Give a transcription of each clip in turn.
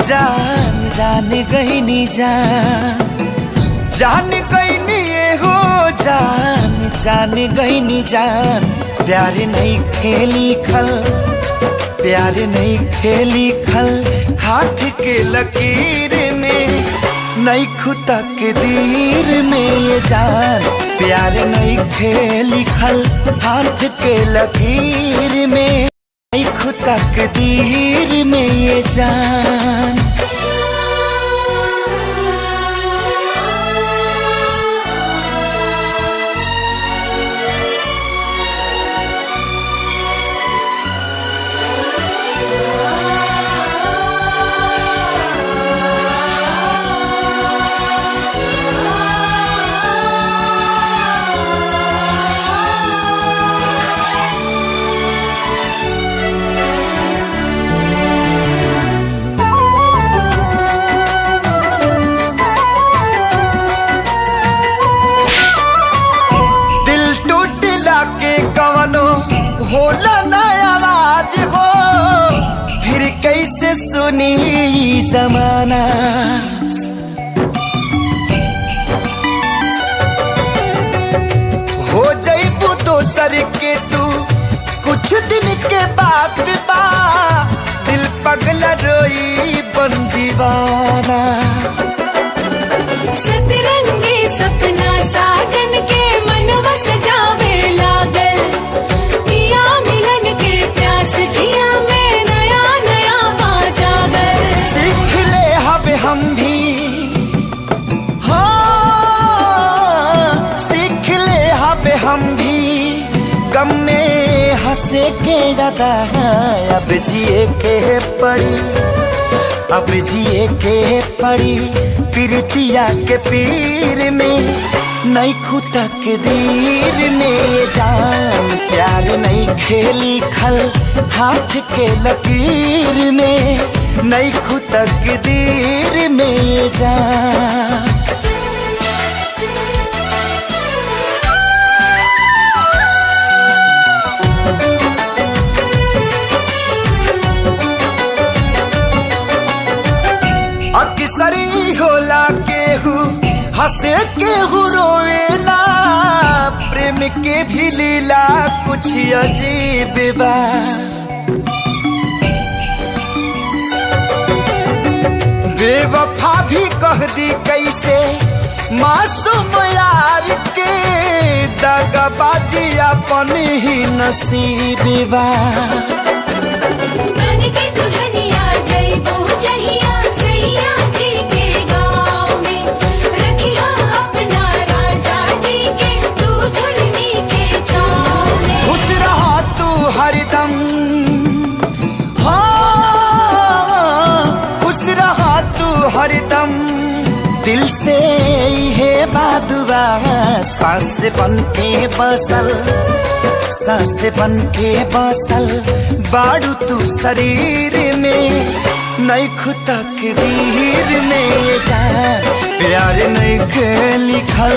जान जान गई नी जान गई नी ये हो जान जान गई नी जान। प्यार नहीं खेली खल प्यार नहीं खेली खल हाथ के लकीर में नहीं खुदा के दीर में ये जान। प्यार नहीं खेली खल हाथ के लकीर में नहीं खुदा के दीर में ये जान। होला ना आवाज हो फिर कैसे सुनी जमाना। हो जाइबू दोसर के तू कुछ दिन के बाद बा दिल पगला रोई बन दीवाना। सतरंगी सपना साजन के मनवा सजावे लागल हम भी हाँ सीख ले हबे हम भी गम में हंसे के ज्यादा अब जिए के पड़ी अब जिए के पड़ी प्रीतिया के पीर में नहीं खुदा के दीर में जान। प्यार नहीं खेली खल हाथ के लकीर में नहीं खुदा के दीर में जान। अक्सरी होला केहू हंसे केहू रोएला प्रेम के भी लीला कुछ अजीब बा। बेवफा भी कह दी कैसे मासूम यार के दगाबाजी अपन ही नसीब बा। हरदम हाँ खुश रहा तू हरदम दिल से है बादुआ। सांस बन के बसल सांस बन के बसल बाड़ू तू शरीर में नहीं खुदा के दीर में ये जान। प्यार नहीं के लिखल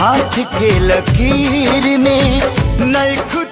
हाथ के लकीर में नहीं खुदा